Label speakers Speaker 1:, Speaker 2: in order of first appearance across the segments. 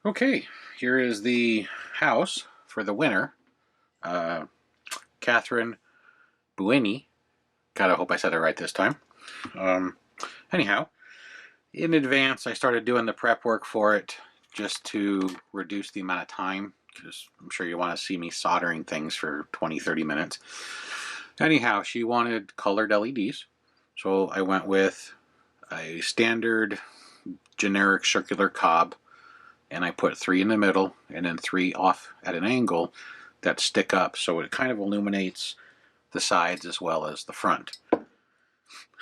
Speaker 1: Okay, here is the house for the winner. Catherine Bueni. God, I hope I said it right this time. Anyhow, in advance, I started doing the prep work for it just to reduce the amount of time, because I'm sure you want to see me soldering things for 20-30 minutes. Anyhow, she wanted colored LEDs, so I went with a standard generic circular cob, and I put 3 in the middle and then 3 off at an angle that stick up, so it kind of illuminates the sides as well as the front.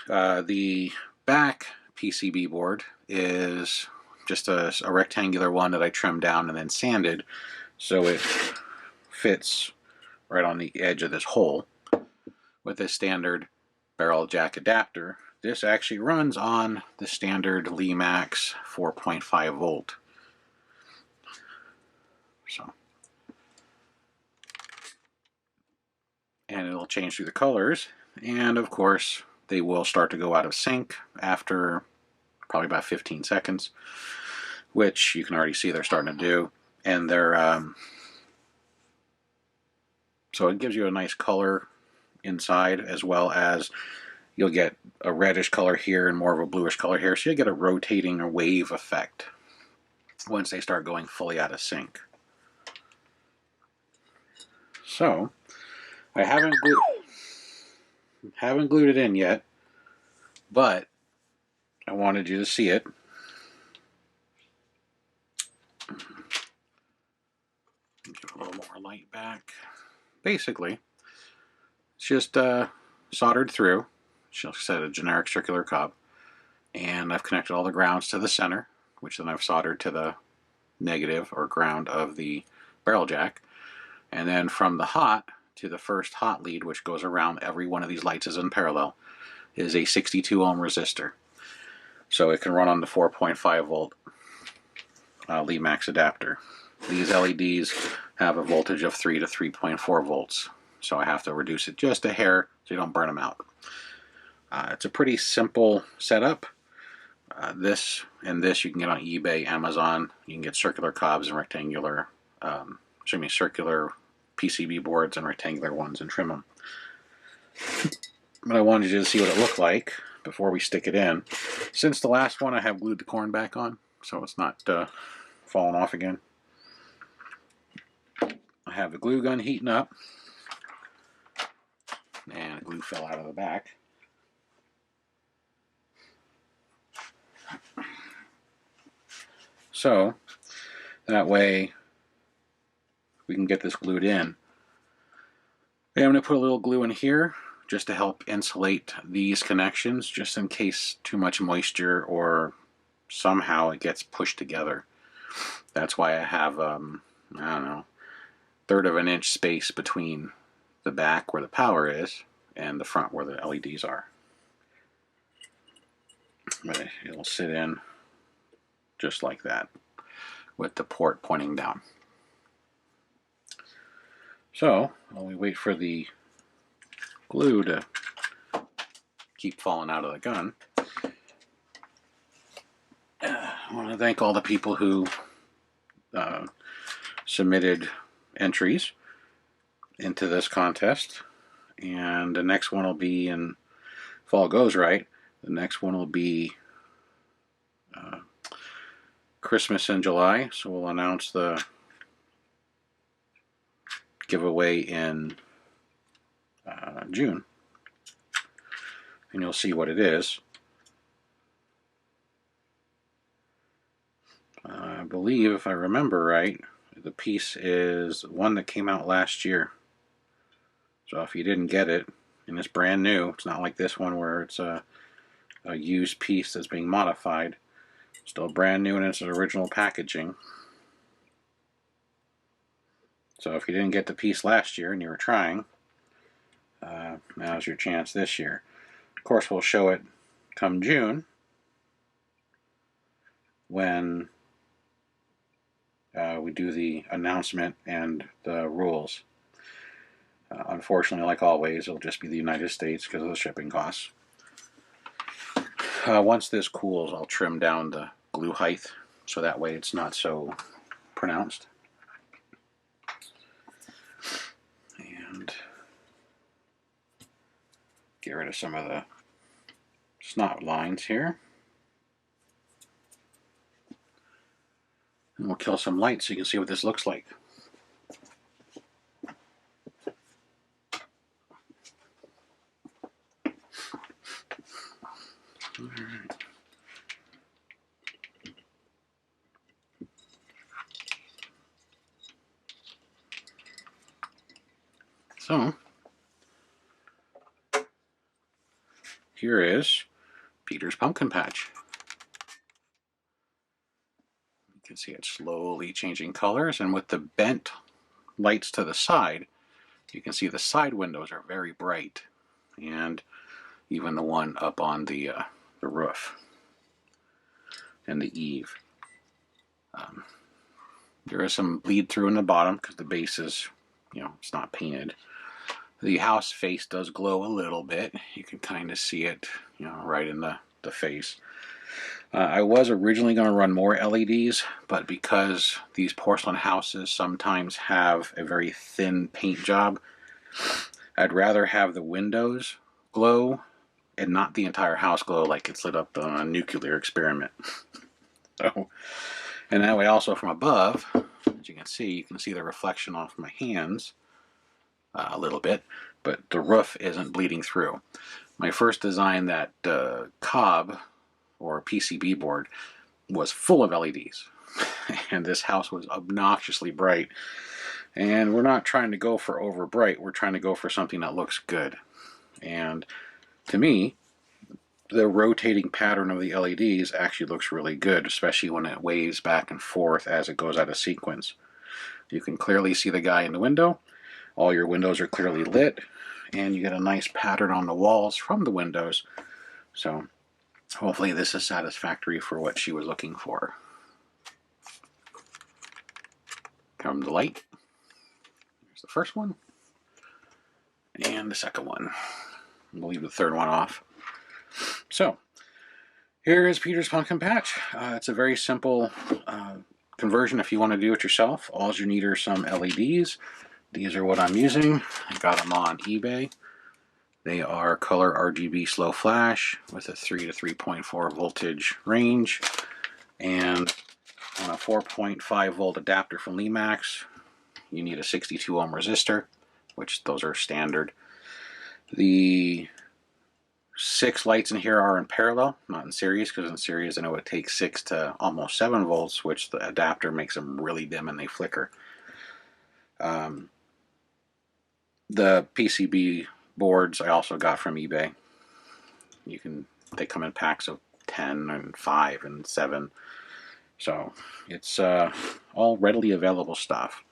Speaker 1: The back PCB board is just a rectangular one that I trimmed down and then sanded so it fits right on the edge of this hole with a standard barrel jack adapter. This actually runs on the standard Lemax 4.5 volt. So, and it'll change through the colors, and of course they will start to go out of sync after probably about 15 seconds, which you can already see they're starting to do. And they're so it gives you a nice color inside, as well as you'll get a reddish color here and more of a bluish color here, so you get a rotating or wave effect once they start going fully out of sync. So I haven't glued it in yet, but I wanted you to see it. Give a little more light back. Basically, it's just soldered through. She'll set a generic circular cob, and I've connected all the grounds to the center, which then I've soldered to the negative or ground of the barrel jack, and then from the hot to the first hot lead, which goes around every one of these lights is in parallel, is a 62 ohm resistor. So it can run on the 4.5 volt Lemax adapter. These LEDs have a voltage of 3 to 3.4 volts, so I have to reduce it just a hair so you don't burn them out. It's a pretty simple setup. This and this you can get on eBay, Amazon. You can get circular cobs and rectangular, circular PCB boards and rectangular ones and trim them. But I wanted you to see what it looked like before we stick it in. Since the last one, I have glued the corn back on, so it's not falling off again. I have the glue gun heating up, and the glue fell out of the back. So that way we can get this glued in. And I'm going to put a little glue in here just to help insulate these connections, just in case too much moisture or somehow it gets pushed together. That's why I have, I don't know, 1/3 of an inch space between the back where the power is and the front where the LEDs are. But it'll sit in just like that with the port pointing down. So while we wait for the glue to keep falling out of the gun, I want to thank all the people who submitted entries into this contest. And the next one will be, in if all goes right, the next one will be Christmas in July, so we'll announce the giveaway in June, and you'll see what it is. I believe, if I remember right, the piece is one that came out last year. So if you didn't get it, and it's brand new, it's not like this one where it's a used piece that's being modified. Still brand new in its original packaging. So if you didn't get the piece last year and you were trying, now's your chance this year. Of course, we'll show it come June when we do the announcement and the rules. Unfortunately, like always, it'll just be the United States because of the shipping costs. Once this cools, I'll trim down the glue height so that way it's not so pronounced. And get rid of some of the snot lines here. And we'll kill some light so you can see what this looks like. All right. So, here is Peter's pumpkin patch. You can see it slowly changing colors, and with the bent lights to the side, you can see the side windows are very bright, and even the one up on the roof and the eave. There is some bleed through in the bottom because the base is, it's not painted. The house face does glow a little bit. You can kind of see it, right in the face. I was originally going to run more LEDs, but because these porcelain houses sometimes have a very thin paint job, I'd rather have the windows glow and not the entire house glow like it's lit up on a nuclear experiment. So, and that way also from above, as you can see the reflection off my hands a little bit, but the roof isn't bleeding through. My first design, that cob or PCB board, was full of LEDs, and this house was obnoxiously bright. And we're not trying to go for over bright, we're trying to go for something that looks good. And to me, the rotating pattern of the LEDs actually looks really good, especially when it waves back and forth as it goes out of sequence. You can clearly see the guy in the window. All your windows are clearly lit, and you get a nice pattern on the walls from the windows. So hopefully this is satisfactory for what she was looking for. Come the light. Here's the first one. And the second one. We'll leave the third one off. So, here is Peter's pumpkin patch. It's a very simple conversion if you want to do it yourself. All you need are some LEDs. These are what I'm using. I got them on eBay. They are color RGB slow flash with a 3 to 3.4 voltage range, and on a 4.5 volt adapter from Lemax. You need a 62 ohm resistor, which those are standard. The 6 lights in here are in parallel, not in series, because in series I know it takes 6 to almost 7 volts, which the adapter makes them really dim and they flicker. The PCB boards I also got from eBay. They come in packs of 10 and 5 and 7. So it's all readily available stuff.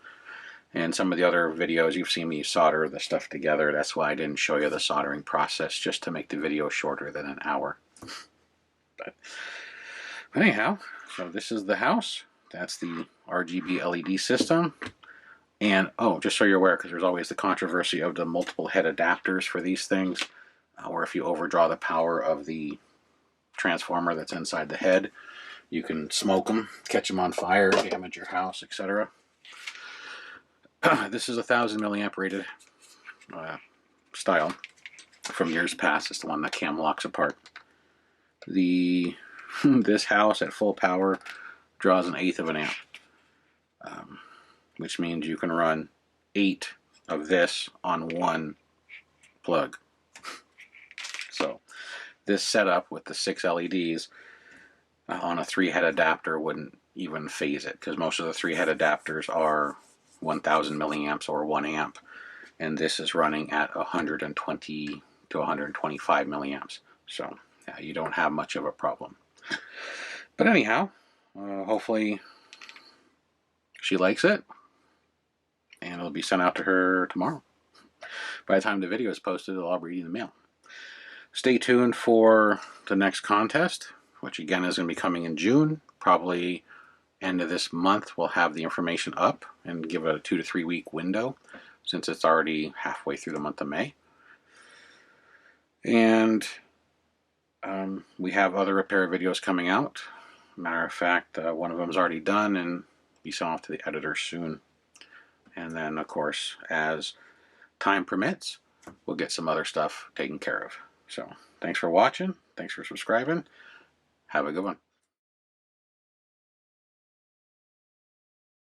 Speaker 1: And some of the other videos you've seen me solder the stuff together. That's why I didn't show you the soldering process, just to make the video shorter than an hour. But anyhow, so this is the house. That's the RGB LED system. And, oh, just so you're aware, because there's always the controversy of the multiple head adapters for these things, or if you overdraw the power of the transformer that's inside the head, you can smoke them, catch them on fire, damage your house, etc. This is a 1000 milliamp rated style from years past. It's the one that cam locks apart. This house at full power draws 1/8 of an amp. Which means you can run 8 of this on one plug. So this setup with the 6 LEDs on a 3-head adapter wouldn't even phase it, because most of the 3-head adapters are 1000 milliamps or 1 amp, and this is running at 120 to 125 milliamps. So yeah, you don't have much of a problem. But anyhow, hopefully she likes it, and it'll be sent out to her tomorrow. By the time the video is posted, it'll all be in the mail. Stay tuned for the next contest, which again is going to be coming in June. Probably end of this month we'll have the information up and give it a 2 to 3 week window, since it's already halfway through the month of May. And we have other repair videos coming out. Matter of fact, one of them is already done, and be sent off to the editor soon. And then, of course, as time permits, we'll get some other stuff taken care of. So, thanks for watching. Thanks for subscribing. Have a good one.